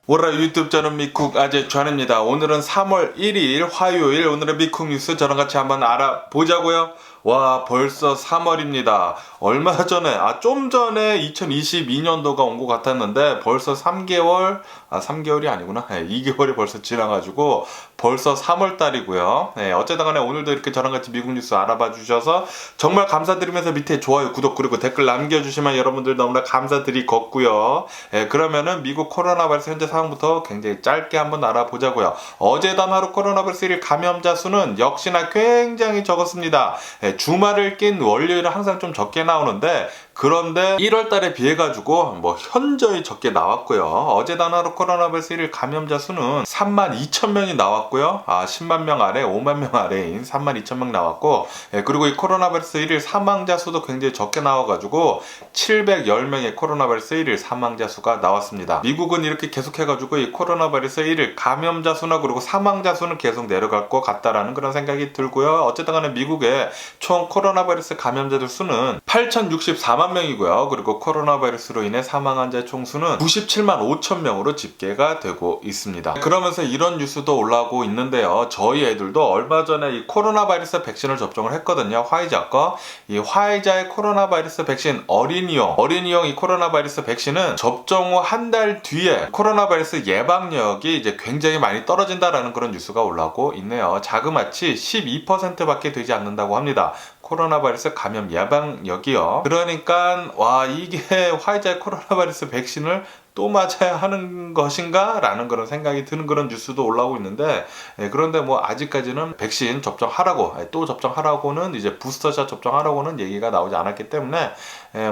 오라 유튜브 저는 미쿡 아재 전입니다. 오늘은 3월 1일 화요일, 오늘의 미쿡 뉴스 저랑 같이 한번 알아보자고요. 와, 벌써 3월입니다. 얼마 전에, 좀 전에 2022년도가 온 것 같았는데 벌써 3개월, 3개월이 아니구나. 2개월이 벌써 지나가지고 벌써 3월 달이고요. 어쨌든 간에 오늘도 이렇게 저랑 같이 미국 뉴스 알아봐 주셔서 정말 감사드리면서 밑에 좋아요, 구독, 그리고 댓글 남겨주시면 여러분들 너무나 감사드리겠고요. 그러면은 미국 코로나 바이러스 현재 상황부터 굉장히 짧게 한번 알아보자고요. 어제 단 하루 코로나 바이러스 1일 감염자 수는 역시나 굉장히 적었습니다. 주말을 낀 월요일은 항상 좀 적게 나오는데, 그런데 1월 달에 비해 가지고 현저히 적게 나왔고요. 어제 단 하루 코로나 바이러스 1일 감염자 수는 32,000명이 나왔고요. 10만 명 아래, 5만 명 아래인 32,000명 나왔고, 그리고 이 코로나 바이러스 1일 사망자 수도 굉장히 적게 나와 가지고 710명의 코로나 바이러스 1일 사망자 수가 나왔습니다. 미국은 이렇게 계속해 가지고 이 코로나 바이러스 1일 감염자 수나 그리고 사망자 수는 계속 내려갈 것 같다라는 그런 생각이 들고요. 어쨌든 간에 미국의 총 코로나 바이러스 감염자들 수는 8,064만 명이고요. 그리고 코로나 바이러스로 인해 사망한 자 총수는 97만 5천 명으로 집계가 되고 있습니다. 그러면서 이런 뉴스도 올라오고 있는데요. 저희 애들도 얼마 전에 이 코로나 바이러스 백신을 접종을 했거든요. 화이자 거. 이 화이자의 코로나 바이러스 백신 어린이용 이 코로나 바이러스 백신은 접종 후 한 달 뒤에 코로나 바이러스 예방력이 이제 굉장히 많이 떨어진다라는 그런 뉴스가 올라오고 있네요. 자그마치 12%밖에 되지 않는다고 합니다. 코로나 바이러스 감염 예방력이요. 그러니까 이게 화이자의 코로나 바이러스 백신을 또 맞아야 하는 것인가? 라는 그런 생각이 드는 그런 뉴스도 올라오고 있는데, 그런데 아직까지는 백신 접종하라고, 또 접종하라고는, 이제 부스터샷 접종하라고는 얘기가 나오지 않았기 때문에,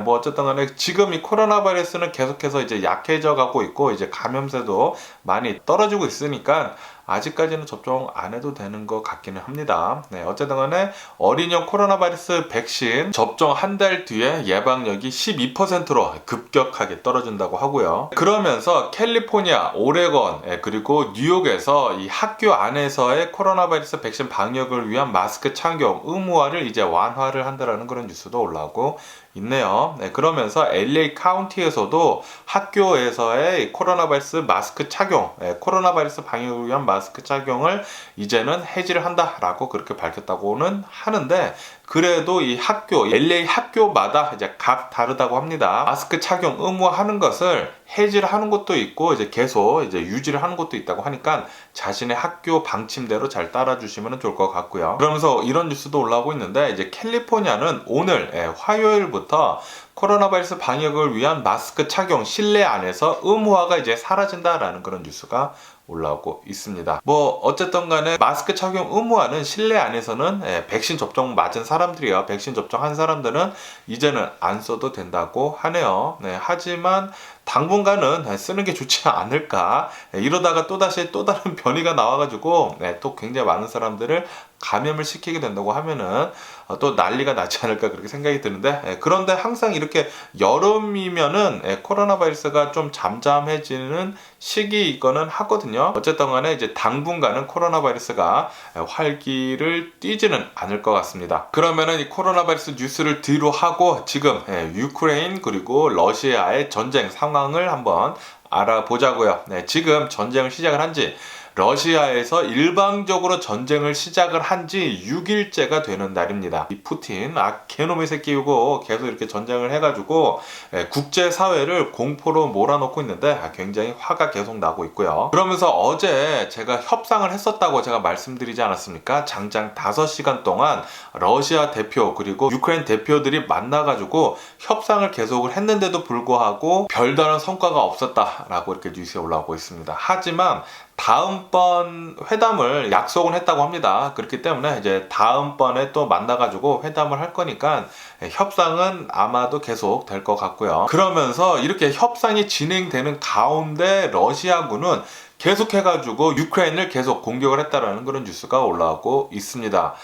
어쨌든 간에 지금 이 코로나 바이러스는 계속해서 이제 약해져 가고 있고, 이제 감염세도 많이 떨어지고 있으니까, 아직까지는 접종 안 해도 되는 것 같기는 합니다. 어쨌든 간에 어린이용 코로나 바이러스 백신 접종 한 달 뒤에 예방력이 12%로 급격하게 떨어진다고 하고요. 그러면서 캘리포니아, 오레곤, 그리고 뉴욕에서 이 학교 안에서의 코로나 바이러스 백신 방역을 위한 마스크 착용 의무화를 이제 완화를 한다라는 그런 뉴스도 올라오고 있네요. 그러면서 LA 카운티에서도 학교에서의 코로나 바이러스 마스크 착용, 코로나 바이러스 방역을 위한 마스크 착용을 이제는 해지를 한다라고 그렇게 밝혔다고는 하는데, 그래도 이 LA 학교마다 이제 각 다르다고 합니다. 마스크 착용 의무화하는 것을 해지를 하는 곳도 있고, 이제 계속 이제 유지를 하는 곳도 있다고 하니까 자신의 학교 방침대로 잘 따라주시면 좋을 것 같고요. 그러면서 이런 뉴스도 올라오고 있는데, 이제 캘리포니아는 오늘 화요일부터 코로나 바이러스 방역을 위한 마스크 착용 실내 안에서 의무화가 이제 사라진다라는 그런 뉴스가 올라오고 있습니다. 어쨌든 간에 마스크 착용 의무화는 실내 안에서는 백신 접종 맞은 사람들이요, 백신 접종한 사람들은 이제는 안 써도 된다고 하네요. 하지만 당분간은 쓰는 게 좋지 않을까. 이러다가 또다시 또 다른 변이가 나와가지고 또 굉장히 많은 사람들을 감염을 시키게 된다고 하면은 또 난리가 나지 않을까 그렇게 생각이 드는데, 그런데 항상 이렇게 여름이면은 코로나 바이러스가 좀 잠잠해지는 시기이거는 하거든요. 어쨌든 간에 이제 당분간은 코로나 바이러스가 활기를 띠지는 않을 것 같습니다. 그러면은 이 코로나 바이러스 뉴스를 뒤로 하고 지금 유크레인 그리고 러시아의 전쟁 상황을 한번 알아보자고요. 지금 전쟁을 시작을 한지, 러시아에서 일방적으로 전쟁을 시작을 한 지 6일째가 되는 날입니다. 이 푸틴, 개놈의 새끼 이거 계속 이렇게 전쟁을 해가지고 국제사회를 공포로 몰아넣고 있는데 굉장히 화가 계속 나고 있고요. 그러면서 어제 제가 협상을 했었다고 제가 말씀드리지 않았습니까? 장장 5시간 동안 러시아 대표 그리고 유크레인 대표들이 만나가지고 협상을 계속을 했는데도 불구하고 별다른 성과가 없었다라고 이렇게 뉴스에 올라오고 있습니다. 하지만 다음번 회담을 약속은 했다고 합니다. 그렇기 때문에 이제 다음번에 또 만나가지고 회담을 할 거니까 협상은 아마도 계속 될 것 같고요. 그러면서 이렇게 협상이 진행되는 가운데 러시아군은 계속해가지고 유크레인을 계속 공격을 했다라는 그런 뉴스가 올라오고 있습니다.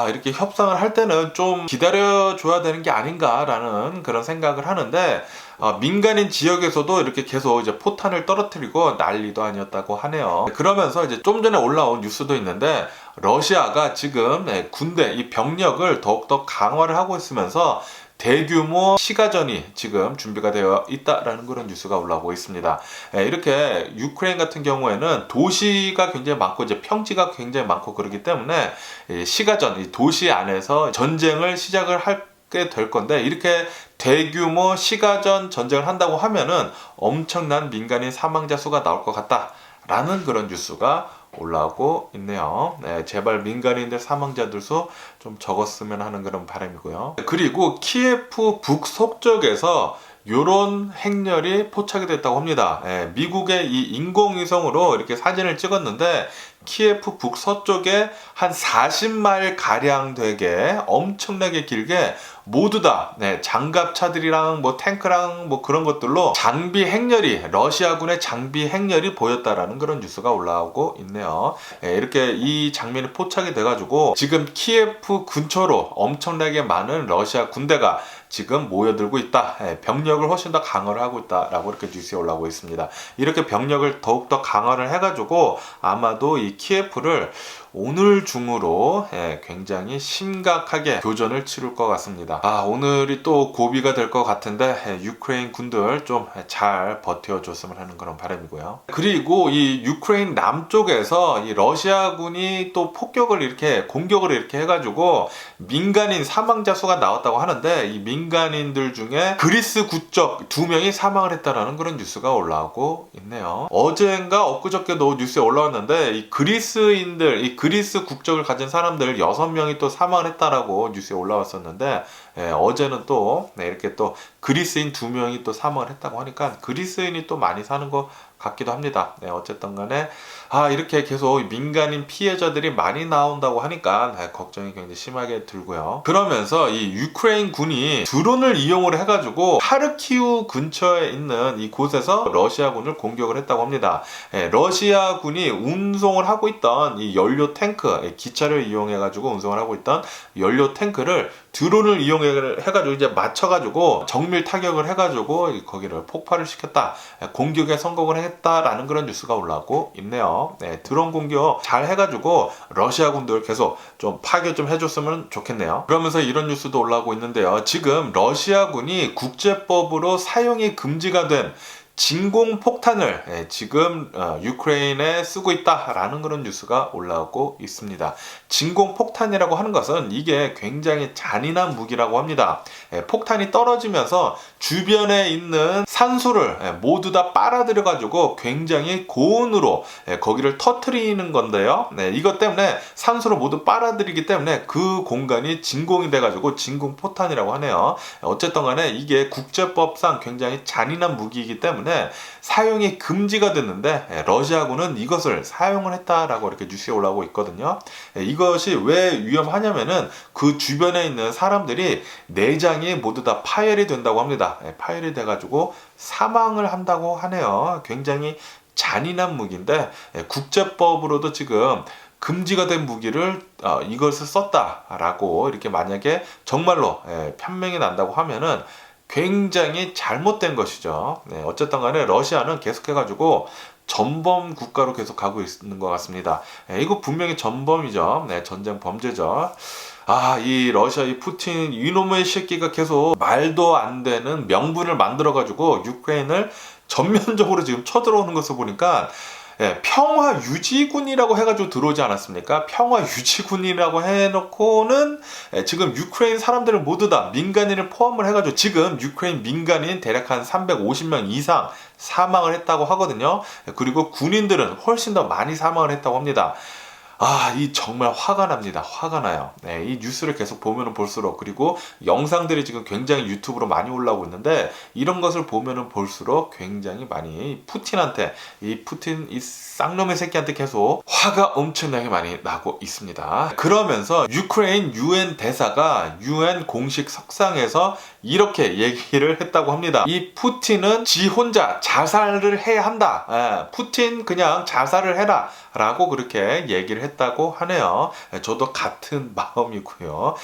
이렇게 협상을 할 때는 좀 기다려줘야 되는 게 아닌가라는 그런 생각을 하는데, 민간인 지역에서도 이렇게 계속 이제 포탄을 떨어뜨리고 난리도 아니었다고 하네요. 그러면서 이제 좀 전에 올라온 뉴스도 있는데, 러시아가 지금 군대 이 병력을 더욱더 강화를 하고 있으면서 대규모 시가전이 지금 준비가 되어 있다라는 그런 뉴스가 올라오고 있습니다. 이렇게 유크레인 같은 경우에는 도시가 굉장히 많고 이제 평지가 굉장히 많고 그렇기 때문에 시가전, 이 도시 안에서 전쟁을 시작을 하게 될 건데, 이렇게 대규모 시가전 전쟁을 한다고 하면은 엄청난 민간인 사망자 수가 나올 것 같다라는 그런 뉴스가 올라오고 있네요. 제발 민간인들 사망자들 수 좀 적었으면 하는 그런 바람이고요. 그리고 키예프 북서쪽에서 요런 행렬이 포착이 됐다고 합니다. 미국의 이 인공위성으로 이렇게 사진을 찍었는데, 키예프 북서쪽에 한 40마일 가량 되게 엄청나게 길게 모두 다 장갑차들이랑 뭐 탱크랑 뭐 그런 것들로 장비 행렬이, 러시아군의 장비 행렬이 보였다라는 그런 뉴스가 올라오고 있네요. 이렇게 이 장면이 포착이 돼가지고 지금 키예프 근처로 엄청나게 많은 러시아 군대가 지금 모여들고 있다. 병력을 훨씬 더 강화를 하고 있다라고 이렇게 뉴스에 올라오고 있습니다. 이렇게 병력을 더욱더 강화를 해가지고 아마도 이 키예프를 오늘 중으로 굉장히 심각하게 교전을 치를 것 같습니다. 오늘이 또 고비가 될 것 같은데 유크레인 군들 좀 잘 버텨줬으면 하는 그런 바람이고요. 그리고 이 유크레인 남쪽에서 이 러시아군이 또 폭격을 이렇게 공격을 이렇게 해가지고 민간인 사망자 수가 나왔다고 하는데, 이 민간인들 중에 그리스 국적 2명이 사망을 했다라는 그런 뉴스가 올라오고 있네요. 어제인가 엊그저께도 뉴스에 올라왔는데, 이 그리스인들, 이 그리스 국적을 가진 사람들 6명이 또 사망을 했다라고 뉴스에 올라왔었는데, 어제는 또 이렇게 또 그리스인 2명이 또 사망을 했다고 하니까 그리스인이 또 많이 사는 것 같기도 합니다. 어쨌든 간에 이렇게 계속 민간인 피해자들이 많이 나온다고 하니까 걱정이 굉장히 심하게 들고요. 그러면서 이 유크레인 군이 드론을 이용을 해가지고 하르키우 근처에 있는 이 곳에서 러시아군을 공격을 했다고 합니다. 러시아군이 운송을 하고 있던 이 연료 탱크, 기차를 이용해가지고 운송을 하고 있던 연료 탱크를 드론을 이용해가지고 이제 맞춰가지고 정밀 타격을 해가지고 거기를 폭발을 시켰다, 공격에 성공을 했다라는 그런 뉴스가 올라오고 있네요. 드론 공격 잘 해가지고 러시아군들 계속 좀 파괴 좀 해줬으면 좋겠네요. 그러면서 이런 뉴스도 올라오고 있는데요. 지금 러시아군이 국제법으로 사용이 금지가 된 진공폭탄을 지금 유크레인에 쓰고 있다라는 그런 뉴스가 올라오고 있습니다. 진공폭탄이라고 하는 것은 이게 굉장히 잔인한 무기라고 합니다. 폭탄이 떨어지면서 주변에 있는 산소를 모두 다 빨아들여 가지고 굉장히 고온으로 거기를 터트리는 건데요. 이것 때문에 산소를 모두 빨아들이기 때문에 그 공간이 진공이 돼 가지고 진공폭탄이라고 하네요. 어쨌든 간에 이게 국제법상 굉장히 잔인한 무기이기 때문에 사용이 금지가 됐는데, 러시아군은 이것을 사용을 했다라고 이렇게 뉴스에 올라오고 있거든요. 이것이 왜 위험하냐면은 그 주변에 있는 사람들이 내장이 모두 다 파열이 된다고 합니다. 파열이 돼가지고 사망을 한다고 하네요. 굉장히 잔인한 무기인데, 국제법으로도 지금 금지가 된 무기를 이것을 썼다라고 이렇게 만약에 정말로 판명이 난다고 하면은 굉장히 잘못된 것이죠. 어쨌든 간에 러시아는 계속해가지고 전범 국가로 계속 가고 있는 것 같습니다. 이거 분명히 전범이죠. 전쟁 범죄죠. 이 러시아 이 푸틴 이놈의 새끼가 계속 말도 안 되는 명분을 만들어가지고 유크레인을 전면적으로 지금 쳐들어오는 것을 보니까 평화 유지군이라고 해가지고 들어오지 않았습니까? 평화 유지군이라고 해놓고는 지금 유크레인 사람들을 모두 다 민간인을 포함을 해가지고 지금 유크레인 민간인 대략 한 350명 이상 사망을 했다고 하거든요. 그리고 군인들은 훨씬 더 많이 사망을 했다고 합니다. 이 정말 화가 납니다. 화가 나요. 이 뉴스를 계속 보면 볼수록, 그리고 영상들이 지금 굉장히 유튜브로 많이 올라오고 있는데, 이런 것을 보면 볼수록 굉장히 많이 푸틴한테, 이 푸틴 이 쌍놈의 새끼한테 계속 화가 엄청나게 많이 나고 있습니다. 그러면서 유크레인 유엔 대사가 유엔 공식 석상에서 이렇게 얘기를 했다고 합니다. 이 푸틴은 지 혼자 자살을 해야 한다. 푸틴 그냥 자살을 해라 라고 그렇게 얘기를 했다고 하네요. 저도 같은 마음이고요.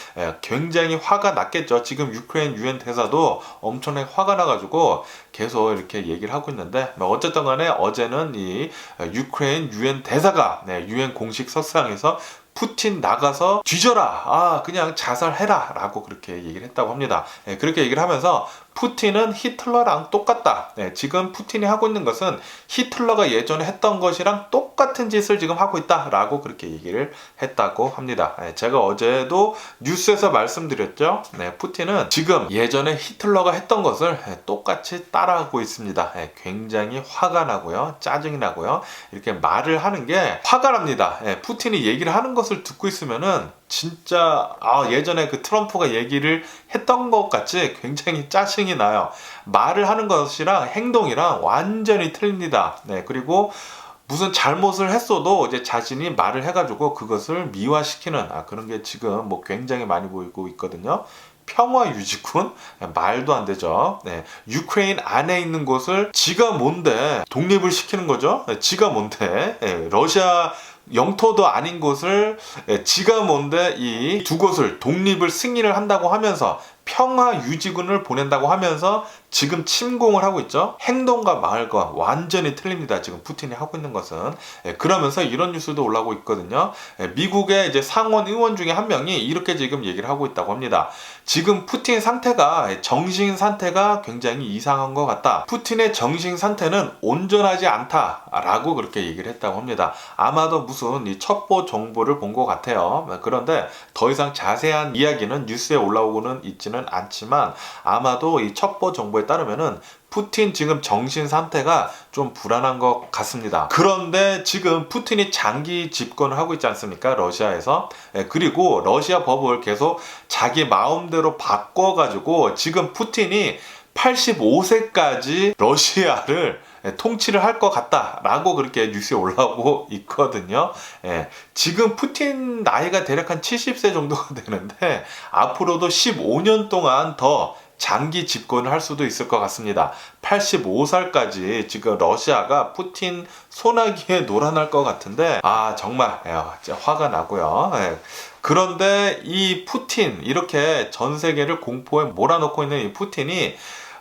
굉장히 화가 났겠죠. 지금 유크레인 유엔 대사도 엄청나게 화가 나가지고 계속 이렇게 얘기를 하고 있는데, 어쨌든 간에 어제는 이 유크레인 유엔 대사가 유엔 공식 석상에서 푸틴 나가서 뒤져라, 그냥 자살해라 라고 그렇게 얘기를 했다고 합니다. 그렇게 얘기를 하면서 푸틴은 히틀러랑 똑같다. 지금 푸틴이 하고 있는 것은 히틀러가 예전에 했던 것이랑 똑같은 짓을 지금 하고 있다 라고 그렇게 얘기를 했다고 합니다. 제가 어제도 뉴스에서 말씀드렸죠. 푸틴은 지금 예전에 히틀러가 했던 것을 똑같이 따라하고 있습니다. 굉장히 화가 나고요, 짜증이 나고요, 이렇게 말을 하는 게 화가 납니다. 푸틴이 얘기를 하는 것을 듣고 있으면은 진짜 예전에 그 트럼프가 얘기를 했던 것 같이 굉장히 짜증이 나요. 말을 하는 것이랑 행동이랑 완전히 틀립니다. 그리고 무슨 잘못을 했어도 이제 자신이 말을 해가지고 그것을 미화시키는 그런 게 지금 뭐 굉장히 많이 보이고 있거든요. 평화 유지군? 말도 안 되죠. 유크레인 안에 있는 곳을 지가 뭔데 독립을 시키는 거죠. 지가 뭔데 러시아 영토도 아닌 곳을 지가 뭔데 이 두 곳을 독립을 승인을 한다고 하면서 평화 유지군을 보낸다고 하면서 지금 침공을 하고 있죠. 행동과 말과 완전히 틀립니다. 지금 푸틴이 하고 있는 것은. 그러면서 이런 뉴스도 올라오고 있거든요. 미국의 이제 상원 의원 중에 한 명이 이렇게 지금 얘기를 하고 있다고 합니다. 지금 푸틴 상태가, 정신 상태가 굉장히 이상한 것 같다. 푸틴의 정신 상태는 온전하지 않다라고 그렇게 얘기를 했다고 합니다. 아마도 무슨 이 첩보 정보를 본 것 같아요. 그런데 더 이상 자세한 이야기는 뉴스에 올라오고는 있지는 않지만 아마도 이 첩보 정보에 따르면은 푸틴 지금 정신 상태가 좀 불안한 것 같습니다. 그런데 지금 푸틴이 장기 집권을 하고 있지 않습니까? 러시아에서. 그리고 러시아 법을 계속 자기 마음대로 바꿔가지고 지금 푸틴이 85세까지 러시아를 통치를 할 것 같다라고 그렇게 뉴스에 올라오고 있거든요. 지금 푸틴 나이가 대략 한 70세 정도가 되는데 앞으로도 15년 동안 더 장기 집권을 할 수도 있을 것 같습니다. 85살까지 지금 러시아가 푸틴 소나기에 놀아날 것 같은데 정말 진짜 화가 나고요. 그런데 이 푸틴, 이렇게 전 세계를 공포에 몰아넣고 있는 이 푸틴이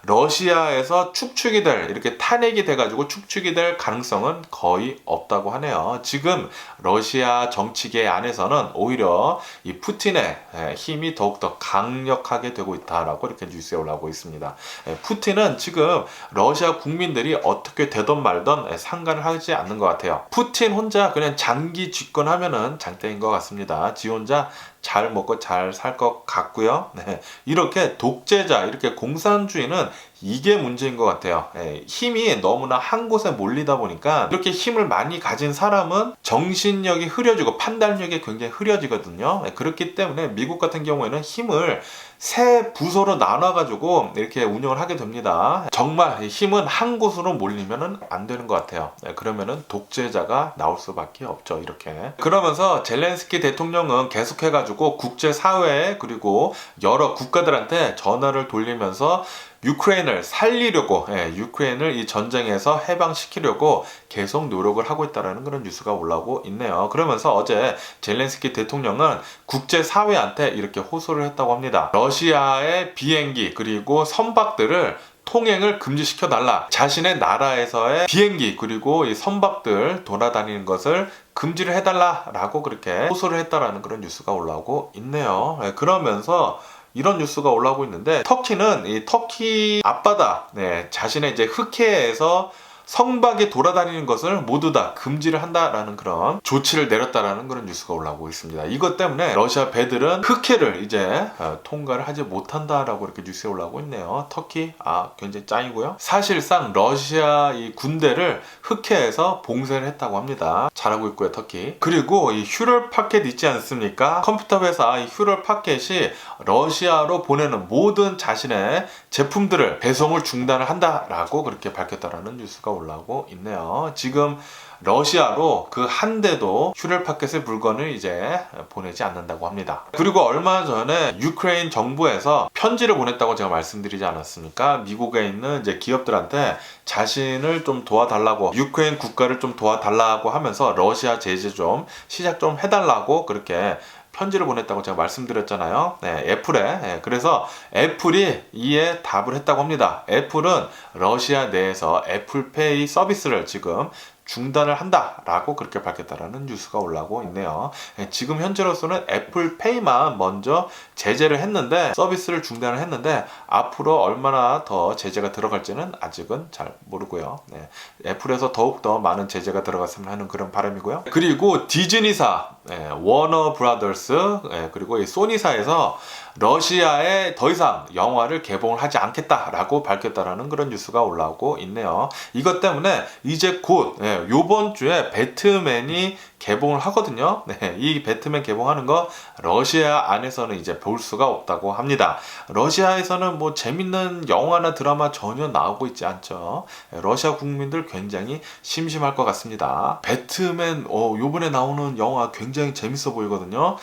러시아에서 축축이 될, 이렇게 탄핵이 돼가지고 축축이 될 가능성은 거의 없다고 하네요. 지금 러시아 정치계 안에서는 오히려 이 푸틴의 힘이 더욱더 강력하게 되고 있다라고 이렇게 뉴스에 올라오고 있습니다. 푸틴은 지금 러시아 국민들이 어떻게 되던 말던 상관을 하지 않는 것 같아요. 푸틴 혼자 그냥 장기 집권하면은 장땡인 것 같습니다. 지 혼자 잘 먹고 잘 살 것 같고요. 이렇게 독재자, 이렇게 공산주의는 이게 문제인 것 같아요. 힘이 너무나 한 곳에 몰리다 보니까 이렇게 힘을 많이 가진 사람은 정신력이 흐려지고 판단력이 굉장히 흐려지거든요. 그렇기 때문에 미국 같은 경우에는 힘을 세 부서로 나눠가지고 이렇게 운영을 하게 됩니다. 정말 힘은 한 곳으로 몰리면 안 되는 것 같아요. 그러면은 독재자가 나올 수밖에 없죠. 이렇게. 그러면서 젤렌스키 대통령은 계속해가지고 국제사회에 그리고 여러 국가들한테 전화를 돌리면서 유크레인을 살리려고, 유크레인을 이 전쟁에서 해방시키려고 계속 노력을 하고 있다는 그런 뉴스가 올라오고 있네요. 그러면서 어제 젤렌스키 대통령은 국제사회한테 이렇게 호소를 했다고 합니다. 러시아의 비행기 그리고 선박들을 통행을 금지시켜 달라. 자신의 나라에서의 비행기 그리고 이 선박들 돌아다니는 것을 금지를 해달라라고 그렇게 호소를 했다라는 그런 뉴스가 올라오고 있네요. 그러면서 이런 뉴스가 올라오고 있는데, 터키는 이 터키 앞바다, 자신의 이제 흑해에서 선박이 돌아다니는 것을 모두 다 금지를 한다라는 그런 조치를 내렸다라는 그런 뉴스가 올라오고 있습니다. 이것 때문에 러시아 배들은 흑해를 이제 통과를 하지 못한다라고 이렇게 뉴스에 올라오고 있네요. 터키 굉장히 짱이고요. 사실상 러시아 이 군대를 흑해에서 봉쇄를 했다고 합니다. 잘하고 있고요, 터키. 그리고 이 휴럴 파켓 있지 않습니까? 컴퓨터 회사 이 휴럴 파켓이 러시아로 보내는 모든 자신의 제품들을 배송을 중단을 한다라고 그렇게 밝혔다라는 뉴스가 올라오고 있네요. 지금 러시아로 그 한 대도 휴럴 파켓의 물건을 이제 보내지 않는다고 합니다. 그리고 얼마 전에 유크레인 정부에서 편지를 보냈다고 제가 말씀드리지 않았습니까? 미국에 있는 이제 기업들한테 자신을 좀 도와달라고, 유크레인 국가를 좀 도와달라고 하면서 러시아 제재 좀 시작 좀 해달라고 그렇게 편지를 보냈다고 제가 말씀드렸잖아요. 애플에. 그래서 애플이 이에 답을 했다고 합니다. 애플은 러시아 내에서 애플페이 서비스를 지금 중단을 한다라고 그렇게 밝혔다라는 뉴스가 올라오고 있네요. 지금 현재로서는 애플페이만 먼저 제재를 했는데 서비스를 중단을 했는데 앞으로 얼마나 더 제재가 들어갈지는 아직은 잘 모르고요. 애플에서 더욱더 많은 제재가 들어갔으면 하는 그런 바람이고요. 그리고 디즈니사, 워너 브라더스, 그리고 이 소니사에서 러시아에 더 이상 영화를 개봉을 하지 않겠다라고 밝혔다라는 그런 뉴스가 올라오고 있네요. 이것 때문에 이제 곧 요번 주에 배트맨이 개봉을 하거든요. 이 배트맨 개봉하는 거 러시아 안에서는 이제 볼 수가 없다고 합니다. 러시아에서는 뭐 재밌는 영화나 드라마 전혀 나오고 있지 않죠. 러시아 국민들 굉장히 심심할 것 같습니다. 배트맨 요번에 나오는 영화 굉장히 재밌어 보이거든요.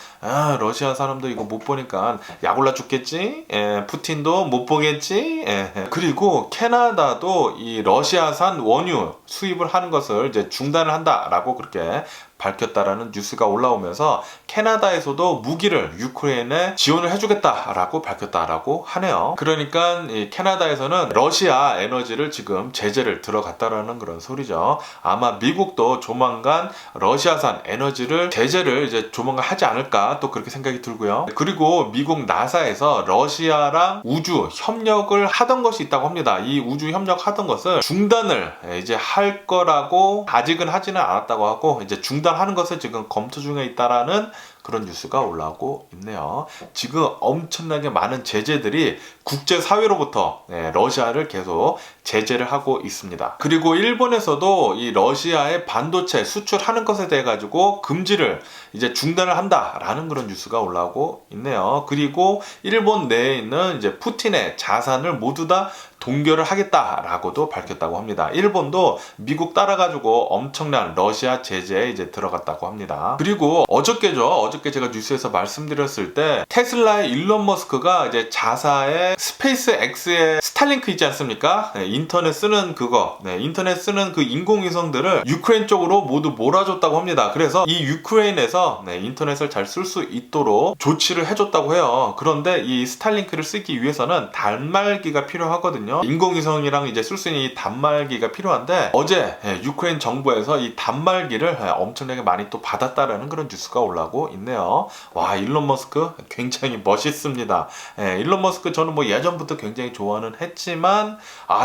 러시아 사람들 이거 못 보니까 약올라 죽겠지? 푸틴도 못 보겠지? 그리고 캐나다도 이 러시아산 원유 수입을 하는 것을 이제 중단을 한다라고 그렇게 밝혔다라는 뉴스가 올라오면서 캐나다에서도 무기를 유크레인에 지원을 해주겠다라고 밝혔다라고 하네요. 그러니까 이 캐나다에서는 러시아 에너지를 지금 제재를 들어갔다라는 그런 소리죠. 아마 미국도 조만간 러시아산 에너지를 제재를 이제 조만간 하지 않을까 또 그렇게 생각이 들고요. 그리고 미국 나사에서 러시아랑 우주 협력을 하던 것이 있다고 합니다. 이 우주 협력하던 것을 중단을 이제 할 거라고 아직은 하지는 않았다고 하고 이제 중단하는 것을 지금 검토 중에 있다라는 그런 뉴스가 올라오고 있네요. 지금 엄청나게 많은 제재들이 국제사회로부터 러시아를 계속 제재를 하고 있습니다. 그리고 일본에서도 이 러시아의 반도체 수출하는 것에 대해 가지고 금지를 이제 중단을 한다라는 그런 뉴스가 올라오고 있네요. 그리고 일본 내에 있는 이제 푸틴의 자산을 모두 다 동결을 하겠다라고도 밝혔다고 합니다. 일본도 미국 따라가지고 엄청난 러시아 제재에 이제 들어갔다고 합니다. 그리고 어저께 제가 뉴스에서 말씀드렸을 때 테슬라의 일론 머스크가 이제 자사의 스페이스 X의 스타링크 있지 않습니까? 인터넷 쓰는 그거, 인터넷 쓰는 그 인공위성들을 유크레인 쪽으로 모두 몰아줬다고 합니다. 그래서 이 유크레인에서 인터넷을 잘 쓸 수 있도록 조치를 해줬다고 해요. 그런데 이 스타링크를 쓰기 위해서는 단말기가 필요하거든요. 인공위성이랑 이제 쓸 수 있는 이 단말기가 필요한데 어제 유크레인 정부에서 이 단말기를 엄청나게 많이 또 받았다라는 그런 뉴스가 올라오고 있네요. 와, 일론 머스크 굉장히 멋있습니다. 일론 머스크 저는 뭐 예전부터 굉장히 좋아는 했지만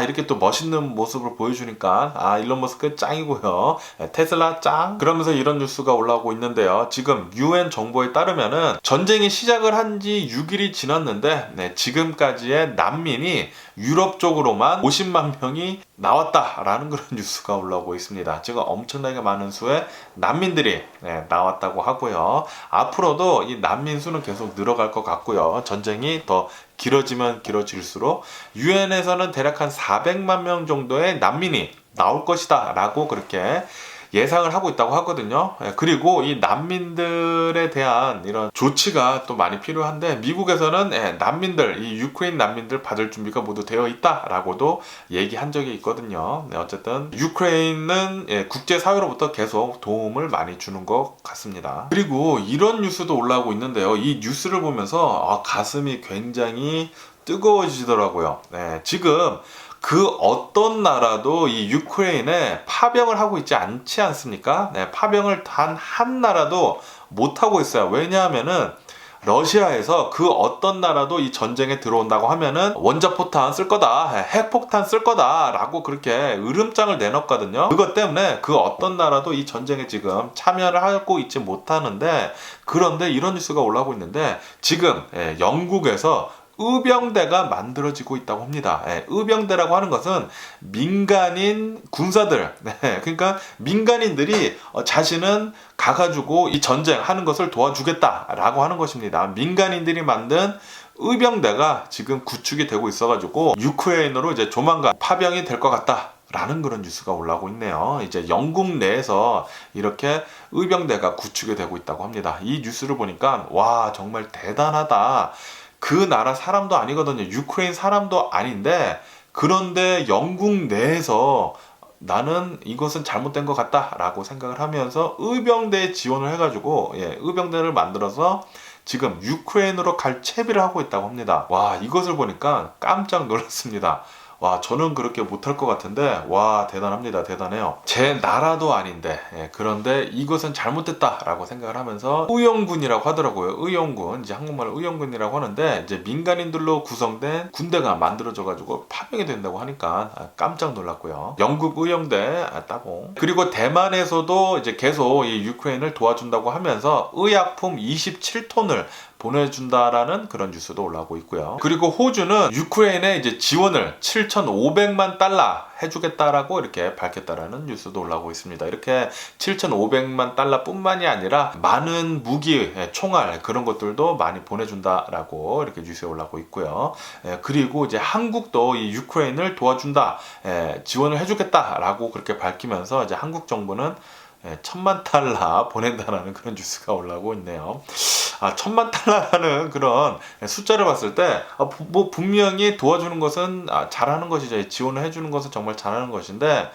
이렇게 또 멋있는 모습을 보여주니까 일론 머스크 짱이고요. 테슬라 짱. 그러면서 이런 뉴스가 올라오고 있는데요. 지금 UN 정보에 따르면은 전쟁이 시작을 한 지 6일이 지났는데 지금까지의 난민이 유럽 쪽으로만 50만 명이 나왔다라는 그런 뉴스가 올라오고 있습니다. 지금 엄청나게 많은 수의 난민들이 나왔다고 하고요. 앞으로도 이 난민 수는 계속 늘어갈 것 같고요. 전쟁이 더 길어지면 길어질수록 유엔에서는 대략 한 400만 명 정도의 난민이 나올 것이다 라고 그렇게 예상을 하고 있다고 하거든요. 그리고 이 난민들에 대한 이런 조치가 또 많이 필요한데 미국에서는 난민들, 이 유크레인 난민들 받을 준비가 모두 되어 있다라고도 얘기한 적이 있거든요. 어쨌든 유크레인은 국제사회로부터 계속 도움을 많이 주는 것 같습니다. 그리고 이런 뉴스도 올라오고 있는데요. 이 뉴스를 보면서 가슴이 굉장히 뜨거워지더라고요. 지금 그 어떤 나라도 이 유크레인에 파병을 하고 있지 않지 않습니까? 파병을 단 한 나라도 못 하고 있어요. 왜냐하면은 러시아에서 그 어떤 나라도 이 전쟁에 들어온다고 하면은 원자포탄 쓸 거다, 핵폭탄 쓸 거다 라고 그렇게 으름장을 내놨거든요. 그것 때문에 그 어떤 나라도 이 전쟁에 지금 참여를 하고 있지 못하는데, 그런데 이런 뉴스가 올라오고 있는데 지금 영국에서 의병대가 만들어지고 있다고 합니다. 의병대라고 하는 것은 민간인 군사들, 그러니까 민간인들이 자신은 가가지고 이 전쟁하는 것을 도와주겠다라고 하는 것입니다. 민간인들이 만든 의병대가 지금 구축이 되고 있어가지고 유크레인으로 이제 조만간 파병이 될 것 같다 라는 그런 뉴스가 올라오고 있네요. 이제 영국 내에서 이렇게 의병대가 구축이 되고 있다고 합니다. 이 뉴스를 보니까 와, 정말 대단하다. 그 나라 사람도 아니거든요. 유크레인 사람도 아닌데, 그런데 영국 내에서 나는 이것은 잘못된 것 같다라고 생각을 하면서 의병대에 지원을 해가지고 의병대를 만들어서 지금 유크레인으로 갈 채비를 하고 있다고 합니다. 와, 이것을 보니까 깜짝 놀랐습니다. 와, 저는 그렇게 못할 것 같은데, 와, 대단합니다. 대단해요. 제 나라도 아닌데, 그런데 이것은 잘못됐다라고 생각을 하면서 의용군이라고 하더라고요. 의용군, 이제 한국말로 의용군이라고 하는데, 이제 민간인들로 구성된 군대가 만들어져가지고 파병이 된다고 하니까 깜짝 놀랐고요. 영국 의용대 따봉. 그리고 대만에서도 이제 계속 이 유크레인을 도와준다고 하면서 의약품 27톤을 보내준다라는 그런 뉴스도 올라오고 있고요. 그리고 호주는 유크레인에 이제 지원을 7,500만 달러 해주겠다라고 이렇게 밝혔다라는 뉴스도 올라오고 있습니다. 이렇게 7,500만 달러뿐만이 아니라 많은 무기, 총알 그런 것들도 많이 보내준다라고 이렇게 뉴스에 올라오고 있고요. 그리고 이제 한국도 이 유크레인을 도와준다, 지원을 해주겠다라고 그렇게 밝히면서 이제 한국 정부는 1,000만 달러 보낸다라는 그런 뉴스가 올라오고 있네요. 1,000만 달러라는 그런 숫자를 봤을 때, 뭐 분명히 도와주는 것은 잘하는 것이죠. 지원을 해주는 것은 정말 잘하는 것인데,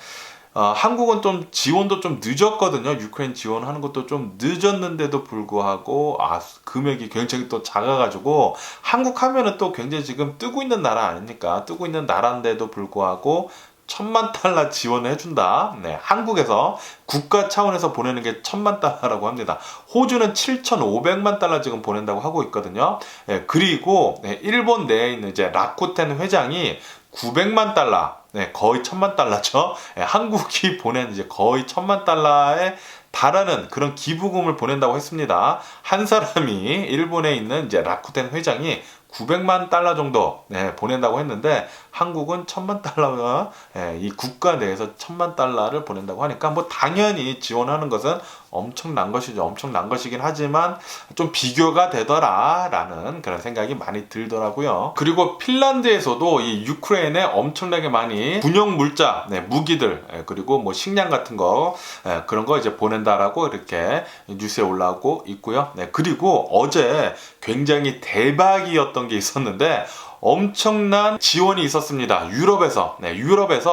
한국은 좀 지원도 좀 늦었거든요. 유크레인 지원하는 것도 좀 늦었는데도 불구하고 금액이 굉장히 또 작아가지고 한국 하면은 또 굉장히 지금 뜨고 있는 나라 아닙니까? 뜨고 있는 나라인데도 불구하고 1,000만 달러 지원을 해준다. 한국에서 국가 차원에서 보내는 게 1,000만 달러라고 합니다. 호주는 7,500만 달러 지금 보낸다고 하고 있거든요. 그리고 일본 내에 있는 이제 라쿠텐 회장이 900만 달러, 거의 1,000만 달러죠. 한국이 보낸 이제 거의 1,000만 달러에 달하는 그런 기부금을 보낸다고 했습니다. 한 사람이 일본에 있는 이제 라쿠텐 회장이 900만 달러 정도 보낸다고 했는데 한국은 1,000만 달러가 이 국가 내에서 1,000만 달러를 보낸다고 하니까 뭐 당연히 지원하는 것은 엄청난 것이죠. 엄청난 것이긴 하지만 좀 비교가 되더라라는 그런 생각이 많이 들더라고요. 그리고 핀란드에서도 이 유크레인에 엄청나게 많이 군용 물자, 무기들, 그리고 뭐 식량 같은 거 그런 거 이제 보낸다라고 이렇게 뉴스에 올라오고 있고요. 그리고 어제 굉장히 대박이었던 게 있었는데 엄청난 지원이 있었습니다. 유럽에서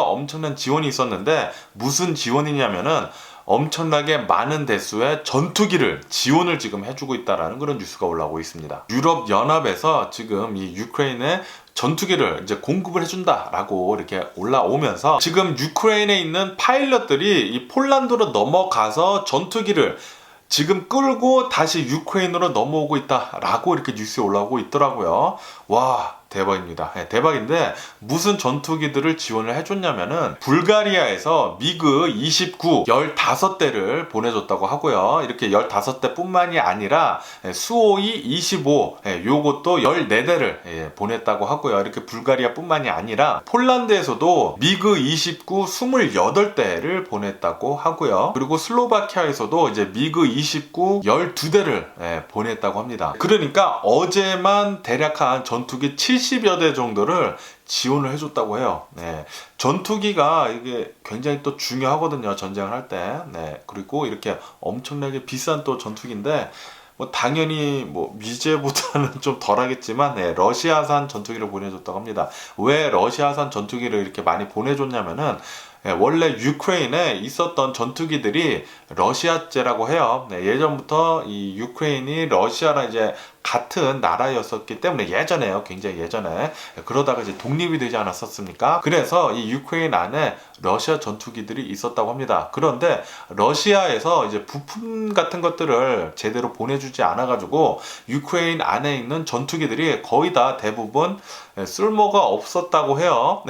엄청난 지원이 있었는데 무슨 지원이냐면은 엄청나게 많은 대수의 전투기를 지원을 지금 해주고 있다라는 그런 뉴스가 올라오고 있습니다. 유럽 연합에서 지금 이 유크레인에 전투기를 이제 공급을 해준다라고 이렇게 올라오면서 지금 유크레인에 있는 파일럿들이 이 폴란드로 넘어가서 전투기를 지금 끌고 다시 유크레인으로 넘어오고 있다라고 이렇게 뉴스에 올라오고 있더라고요. 와, 대박입니다. 대박인데 무슨 전투기들을 지원을 해줬냐면은 불가리아에서 미그 29 15대를 보내줬다고 하고요. 이렇게 15대 뿐만이 아니라 수호이 25 요것도 14대를 보냈다고 하고요. 이렇게 불가리아 뿐만이 아니라 폴란드에서도 미그 29 28대를 보냈다고 하고요. 그리고 슬로바키아에서도 이제 미그 29 12대를 보냈다고 합니다. 그러니까 어제만 대략 한 전투기 70여 대 정도를 지원을 해줬다고 해요. 전투기가 이게 굉장히 또 중요하거든요. 전쟁을 할 때. 그리고 이렇게 엄청나게 비싼 또 전투기인데, 뭐 당연히 뭐 미제보다는 좀 덜하겠지만 러시아산 전투기를 보내줬다고 합니다. 왜 러시아산 전투기를 이렇게 많이 보내줬냐면은 원래 유크레인에 있었던 전투기들이 러시아제라고 해요. 예전부터 이 유크레인이 러시아랑 이제 같은 나라였었기 때문에 예전에요. 굉장히 예전에. 그러다가 이제 독립이 되지 않았었습니까? 그래서 이 유크레인 안에 러시아 전투기들이 있었다고 합니다. 그런데 러시아에서 이제 부품 같은 것들을 제대로 보내주지 않아가지고 유크레인 안에 있는 전투기들이 거의 다 대부분 쓸모가 없었다고 해요.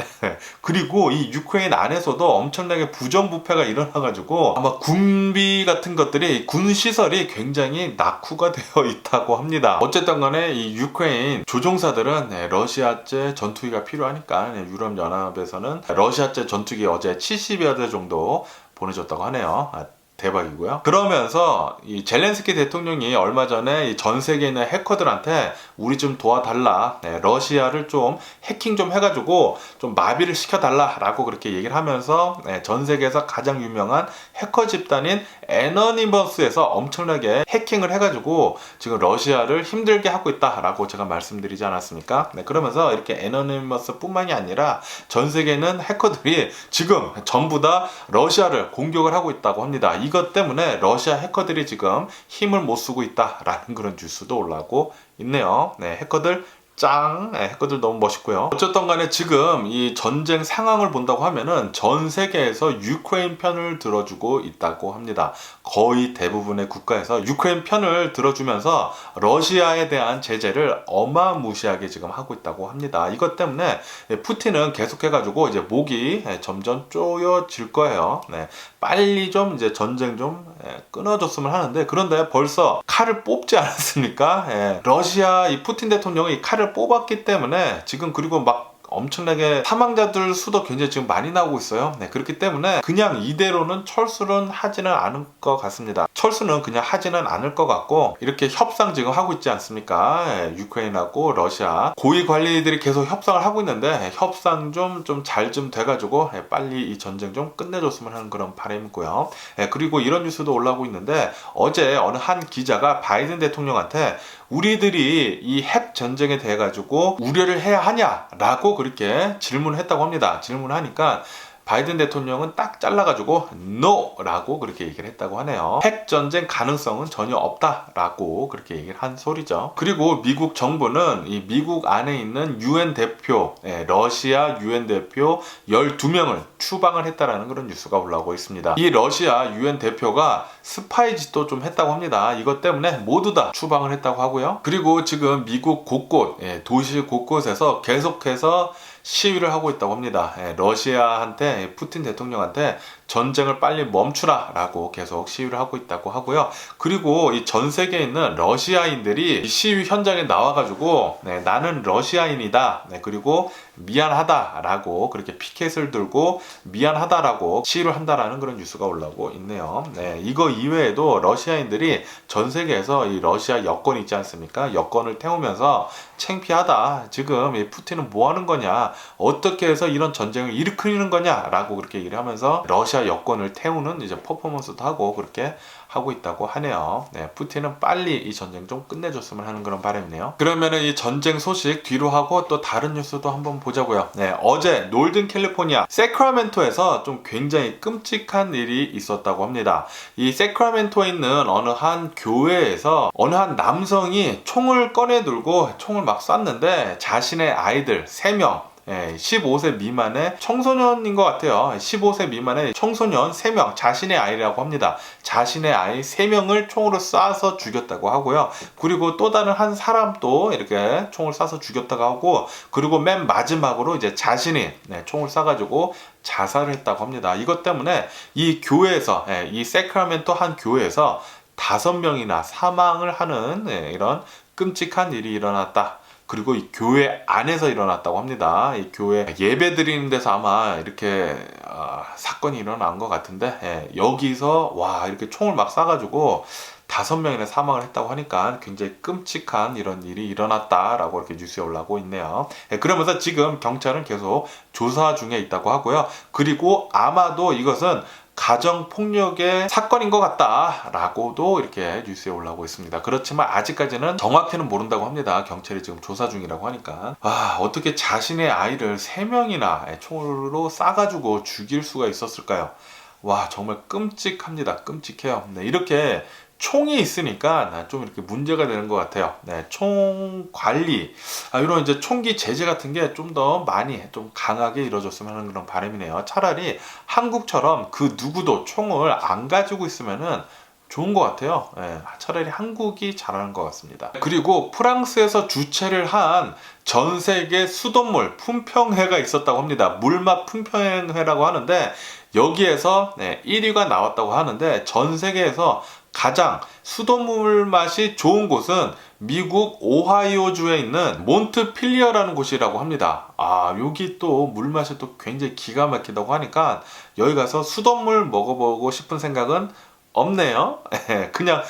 그리고 이 유크레인 안에서도 엄청나게 부정부패가 일어나가지고 아마 군비 같은 것들이 군 시설이 굉장히 낙후가 되어 있다고 합니다. 어쨌든 간에 이 유크레인 조종사들은 러시아제 전투기가 필요하니까 유럽연합에서는 러시아제 전투기 어제 70여 대 정도 보내줬다고 하네요. 대박이고요. 그러면서 이 젤렌스키 대통령이 얼마 전에 이 전 세계에 있는 해커들한테 우리 좀 도와달라, 러시아를 좀 해킹 좀 해가지고 좀 마비를 시켜달라라고 그렇게 얘기를 하면서 전 세계에서 가장 유명한 해커 집단인 애너니머스에서 엄청나게 해킹을 해가지고 지금 러시아를 힘들게 하고 있다라고 제가 말씀드리지 않았습니까? 그러면서 이렇게 애너니머스 뿐만이 아니라 전 세계에 있는 해커들이 지금 전부 다 러시아를 공격을 하고 있다고 합니다. 이것 때문에 러시아 해커들이 지금 힘을 못 쓰고 있다라는 그런 뉴스도 올라오고 있네요. 해커들 짱! 핵거들 너무 멋있고요. 어쨌든 간에 지금 이 전쟁 상황을 본다고 하면은 전 세계에서 유크레인 편을 들어주고 있다고 합니다. 거의 대부분의 국가에서 유크레인 편을 들어주면서 러시아에 대한 제재를 어마무시하게 지금 하고 있다고 합니다. 이것 때문에 푸틴은 계속해가지고 이제 목이 점점 쪼여질 거예요. 네. 빨리 좀 이제 전쟁 좀 끊어줬으면 하는데, 그런데 벌써 칼을 뽑지 않았습니까? 러시아 이 푸틴 대통령이 이 칼을 뽑았기 때문에 지금, 그리고 막 엄청나게 사망자들 수도 굉장히 지금 많이 나오고 있어요. 네, 그렇기 때문에 그냥 이대로는 철수는 하지는 않을 것 같습니다. 철수는 그냥 하지는 않을 것 같고, 이렇게 협상 지금 하고 있지 않습니까? 유크레인하고 러시아 고위 관리들이 계속 협상을 하고 있는데, 협상 좀 잘 좀 돼가지고 빨리 이 전쟁 좀 끝내줬으면 하는 그런 바람이고요. 그리고 이런 뉴스도 올라오고 있는데, 어제 어느 한 기자가 바이든 대통령한테 우리들이 이 핵 전쟁에 대해 가지고 우려를 해야 하냐라고 그렇게 질문을 했다고 합니다. 질문하니까 바이든 대통령은 딱 잘라가지고 NO라고 그렇게 얘기를 했다고 하네요. 핵전쟁 가능성은 전혀 없다라고 그렇게 얘기를 한 소리죠. 그리고 미국 정부는 이 미국 안에 있는 UN 대표, 러시아 UN 대표 12명을 추방을 했다라는 그런 뉴스가 올라오고 있습니다. 이 러시아 UN 대표가 스파이 짓도 좀 했다고 합니다. 이것 때문에 모두 다 추방을 했다고 하고요. 그리고 지금 미국 곳곳, 도시 곳곳에서 계속해서 시위를 하고 있다고 합니다. 러시아한테, 푸틴 대통령한테 전쟁을 빨리 멈추라 라고 계속 시위를 하고 있다고 하고요. 그리고 이 전 세계에 있는 러시아인들이 이 시위 현장에 나와가지고 나는 러시아인이다, 그리고 미안하다 라고 그렇게 피켓을 들고 미안하다라고 시위를 한다라는 그런 뉴스가 올라오고 있네요. 이거 이외에도 러시아인들이 전 세계에서 이 러시아 여권 있지 않습니까? 여권을 태우면서 창피하다, 지금 이 푸틴은 뭐 하는 거냐, 어떻게 해서 이런 전쟁을 일으키는 거냐 라고 그렇게 얘기를 하면서 러시아 여권을 태우는 이제 퍼포먼스도 하고 그렇게 하고 있다고 하네요. 푸틴은 빨리 이 전쟁 좀 끝내줬으면 하는 그런 바람이네요. 그러면은 이 전쟁 소식 뒤로 하고 또 다른 뉴스도 한번 보자고요. 어제 놀든 캘리포니아 세크라멘토에서 좀 굉장히 끔찍한 일이 있었다고 합니다. 이 세크라멘토에 있는 어느 한 교회에서 어느 한 남성이 총을 꺼내 들고 총을 막 쐈는데 자신의 아이들 3명, 15세 미만의 청소년인 것 같아요. 15세 미만의 청소년 3명, 자신의 아이라고 합니다. 자신의 아이 3명을 총으로 쏴서 죽였다고 하고요. 그리고 또 다른 한 사람도 이렇게 총을 쏴서 죽였다고 하고, 그리고 맨 마지막으로 이제 자신이 총을 쏴가지고 자살을 했다고 합니다. 이것 때문에 이 교회에서, 이 세크라멘토 한 교회에서 5명이나 사망을 하는 이런 끔찍한 일이 일어났다. 그리고 이 교회 안에서 일어났다고 합니다. 이 교회 예배 드리는 데서 아마 이렇게 사건이 일어난 것 같은데, 여기서 와 이렇게 총을 막 쏴가지고 5명이나 사망을 했다고 하니까 굉장히 끔찍한 이런 일이 일어났다라고 이렇게 뉴스에 올라오고 있네요. 그러면서 지금 경찰은 계속 조사 중에 있다고 하고요. 그리고 아마도 이것은 가정폭력의 사건인 것 같다라고도 이렇게 뉴스에 올라오고 있습니다. 그렇지만 아직까지는 정확히는 모른다고 합니다. 경찰이 지금 조사 중이라고 하니까. 어떻게 자신의 아이를 3명이나 총으로 쏴가지고 죽일 수가 있었을까요? 와, 정말 끔찍합니다. 끔찍해요. 이렇게 총이 있으니까 좀 이렇게 문제가 되는 것 같아요. 총 관리, 이런 이제 총기 제재 같은 게 좀 더 많이 좀 강하게 이루어졌으면 하는 그런 바람이네요. 차라리 한국처럼 그 누구도 총을 안 가지고 있으면은 좋은 것 같아요. 차라리 한국이 잘하는 것 같습니다. 그리고 프랑스에서 주최를 한 전 세계 수돗물 품평회가 있었다고 합니다. 물맛 품평회라고 하는데, 여기에서 1위가 나왔다고 하는데, 전 세계에서 가장 수돗물 맛이 좋은 곳은 미국 오하이오주에 있는 몬트필리어라는 곳이라고 합니다. 여기 또 물맛이 또 굉장히 기가 막히다고 하니까 여기 가서 수돗물 먹어보고 싶은 생각은 없네요. 그냥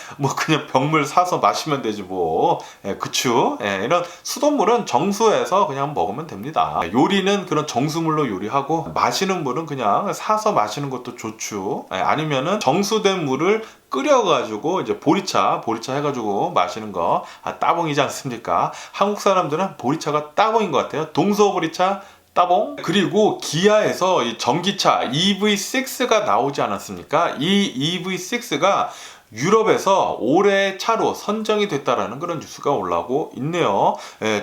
병물 사서 마시면 되지 뭐. 그쵸? 이런 수돗물은 정수해서 그냥 먹으면 됩니다. 요리는 그런 정수물로 요리하고, 마시는 물은 그냥 사서 마시는 것도 좋죠. 아니면은 정수된 물을 끓여가지고 이제 보리차 해가지고 마시는 거 따봉이지 않습니까? 한국 사람들은 보리차가 따봉인 것 같아요. 동서보리차 따봉. 그리고 기아에서 이 전기차 EV6가 나오지 않았습니까? 이 EV6가 유럽에서 올해 차로 선정이 됐다라는 그런 뉴스가 올라오고 있네요.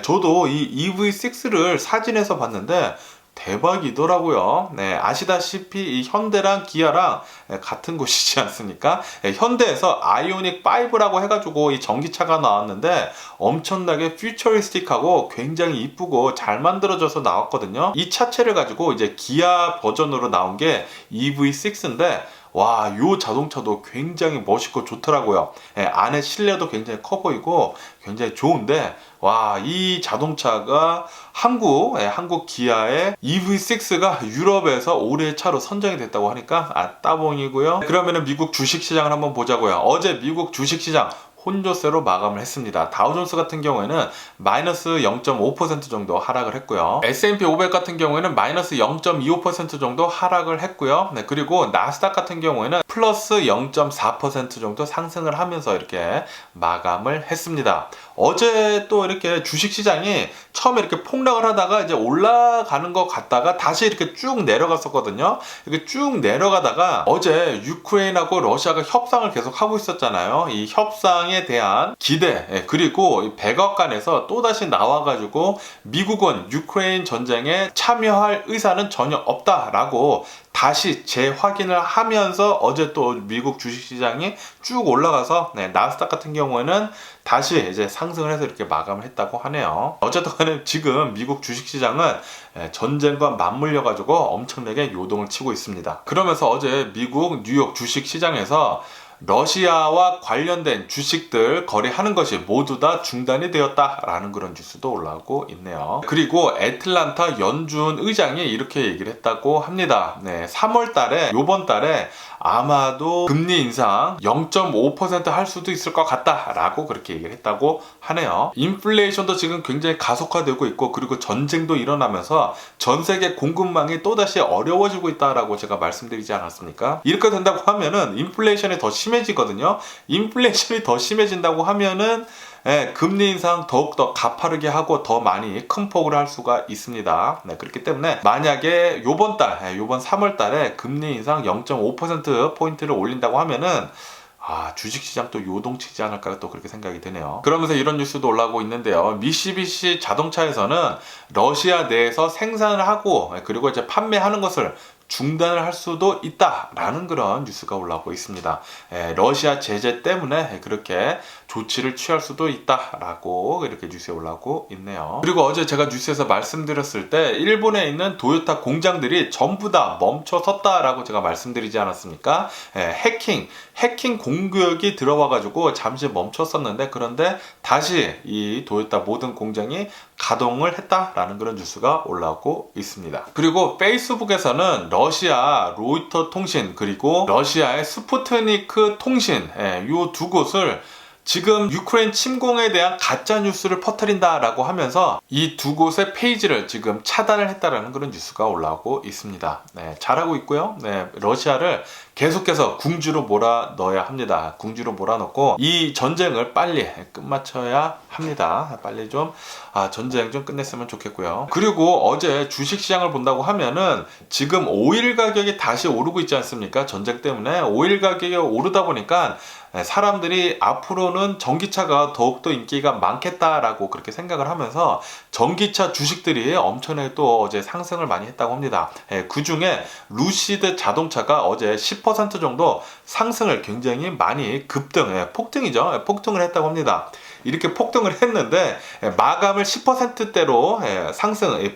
저도 이 EV6를 사진에서 봤는데 대박이더라고요. 네, 아시다시피 이 현대랑 기아랑 같은 곳이지 않습니까? 현대에서 아이오닉 5라고 해가지고 이 전기차가 나왔는데 엄청나게 퓨처리스틱하고 굉장히 이쁘고 잘 만들어져서 나왔거든요. 이 차체를 가지고 이제 기아 버전으로 나온 게 EV6인데 와, 요 자동차도 굉장히 멋있고 좋더라고요. 안에 실내도 굉장히 커 보이고 굉장히 좋은데, 와, 이 자동차가 한국 기아의 EV6가 유럽에서 올해 차로 선정이 됐다고 하니까 따봉이고요. 그러면은 미국 주식시장을 한번 보자고요. 어제 미국 주식시장 혼조세로 마감을 했습니다. 다우존스 같은 경우에는 마이너스 0.5% 정도 하락을 했고요. S&P 500 같은 경우에는 마이너스 0.25% 정도 하락을 했고요. 네, 그리고 나스닥 같은 경우에는 플러스 0.4% 정도 상승을 하면서 이렇게 마감을 했습니다. 어제 또 이렇게 주식시장이 처음에 이렇게 폭락을 하다가 이제 올라가는 것 같다가 다시 이렇게 쭉 내려갔었거든요. 이렇게 쭉 내려가다가 어제 유크레인하고 러시아가 협상을 계속 하고 있었잖아요. 이 협상에 대한 기대, 그리고 백악관에서 또다시 나와가지고 미국은 유크레인 전쟁에 참여할 의사는 전혀 없다라고 다시 재확인을 하면서 어제 또 미국 주식시장이 쭉 올라가서 나스닥 같은 경우에는 다시 이제 상승을 해서 이렇게 마감을 했다고 하네요. 어쨌든 간에 지금 미국 주식시장은 전쟁과 맞물려 가지고 엄청나게 요동을 치고 있습니다. 그러면서 어제 미국 뉴욕 주식시장에서 러시아와 관련된 주식들 거래하는 것이 모두 다 중단이 되었다라는 그런 뉴스도 올라오고 있네요. 그리고 애틀란타 연준 의장이 이렇게 얘기를 했다고 합니다. 3월 달에, 요번 달에 아마도 금리 인상 0.5% 할 수도 있을 것 같다라고 그렇게 얘기를 했다고 하네요. 인플레이션도 지금 굉장히 가속화되고 있고, 그리고 전쟁도 일어나면서 전 세계 공급망이 또다시 어려워지고 있다라고 제가 말씀드리지 않았습니까? 이렇게 된다고 하면은 인플레이션이 더 심해지거든요. 인플레이션이 더 심해진다고 하면은 금리 인상 더욱더 가파르게 하고 더 많이 큰 폭으로 할 수가 있습니다. 그렇기 때문에 만약에 요번 3월 달에 금리 인상 0.5%포인트를 올린다고 하면은 주식시장 또 요동치지 않을까 또 그렇게 생각이 드네요. 그러면서 이런 뉴스도 올라오고 있는데요. 미쓰비시 자동차에서는 러시아 내에서 생산을 하고 그리고 이제 판매하는 것을 중단을 할 수도 있다라는 그런 뉴스가 올라오고 있습니다. 러시아 제재 때문에 그렇게 조치를 취할 수도 있다라고 이렇게 뉴스에 올라오고 있네요. 그리고 어제 제가 뉴스에서 말씀드렸을 때 일본에 있는 도요타 공장들이 전부 다 멈춰섰다라고 제가 말씀드리지 않았습니까? 해킹 공격이 들어와가지고 잠시 멈췄었는데, 그런데 다시 이 도요타 모든 공장이 가동을 했다라는 그런 뉴스가 올라오고 있습니다. 그리고 페이스북에서는 러시아 로이터 통신 그리고 러시아의 스푸트니크 통신, 이 두 곳을 지금 유크레인 침공에 대한 가짜 뉴스를 퍼뜨린다라고 하면서 이 두 곳의 페이지를 지금 차단을 했다라는 그런 뉴스가 올라오고 있습니다. 잘하고 있고요. 러시아를 계속해서 궁지로 몰아 넣어야 합니다. 궁지로 몰아넣고 이 전쟁을 빨리 끝마쳐야 합니다. 빨리 좀 전쟁 좀 끝냈으면 좋겠고요. 그리고 어제 주식시장을 본다고 하면은 지금 오일 가격이 다시 오르고 있지 않습니까? 전쟁 때문에 오일 가격이 오르다 보니까 사람들이 앞으로는 전기차가 더욱더 인기가 많겠다라고 그렇게 생각을 하면서 전기차 주식들이 엄청나게 또 어제 상승을 많이 했다고 합니다. 그 중에 루시드 자동차가 어제 10% 정도 상승을 굉장히 많이 폭등이죠. 폭등을 했다고 합니다. 이렇게 폭등을 했는데 마감을 10%대로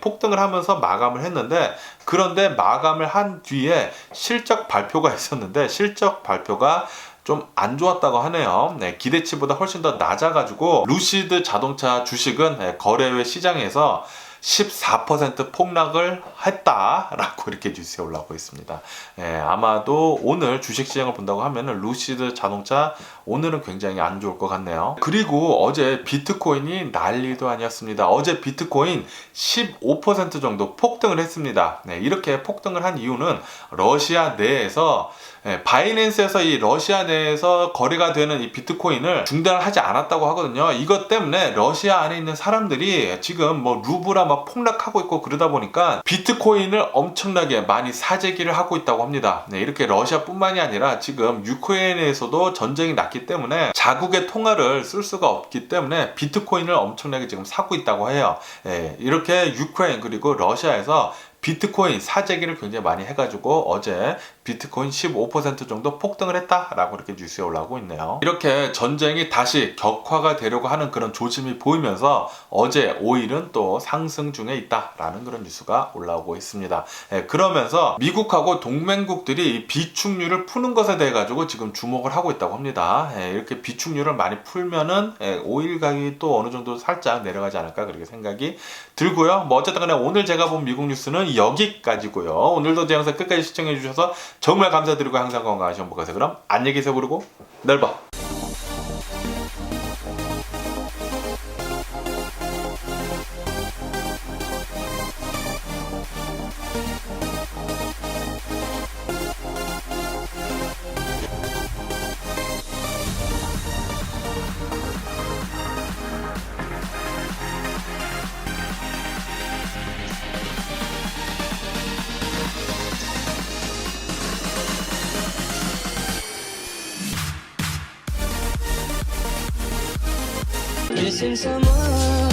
폭등을 하면서 마감을 했는데, 그런데 마감을 한 뒤에 실적 발표가 있었는데 실적 발표가 좀 안 좋았다고 하네요. 기대치보다 훨씬 더 낮아가지고 루시드 자동차 주식은 거래외 시장에서 14% 폭락을 했다라고 이렇게 뉴스에 올라오고 있습니다. 아마도 오늘 주식시장을 본다고 하면은 루시드 자동차 오늘은 굉장히 안 좋을 것 같네요. 그리고 어제 비트코인이 난리도 아니었습니다. 어제 비트코인 15% 정도 폭등을 했습니다. 이렇게 폭등을 한 이유는 러시아 내에서 바이낸스에서 이 러시아 내에서 거래가 되는 이 비트코인을 중단을 하지 않았다고 하거든요. 이것 때문에 러시아 안에 있는 사람들이 지금 뭐 루브라 막 폭락하고 있고 그러다 보니까 비트코인을 엄청나게 많이 사재기를 하고 있다고 합니다. 네, 이렇게 러시아뿐만이 아니라 지금 유크레인에서도 전쟁이 났기 때문에 자국의 통화를 쓸 수가 없기 때문에 비트코인을 엄청나게 지금 사고 있다고 해요. 예, 이렇게 유크레인 그리고 러시아에서 비트코인 사재기를 굉장히 많이 해가지고 어제 비트코인 15% 정도 폭등을 했다라고 이렇게 뉴스에 올라오고 있네요. 이렇게 전쟁이 다시 격화가 되려고 하는 그런 조짐이 보이면서 어제 오일은 또 상승 중에 있다라는 그런 뉴스가 올라오고 있습니다. 그러면서 미국하고 동맹국들이 비축률을 푸는 것에 대해 가지고 지금 주목을 하고 있다고 합니다. 이렇게 비축률을 많이 풀면은 오일 가격이 또 어느 정도 살짝 내려가지 않을까 그렇게 생각이 들고요. 뭐 어쨌든 간에 오늘 제가 본 미국 뉴스는 여기까지고요. 오늘도 제 영상 끝까지 시청해 주셔서 정말 감사드리고 항상 건강하시고 행복하세요. 그럼 안녕히 계세요. 부르고 내일 봐. Missing someone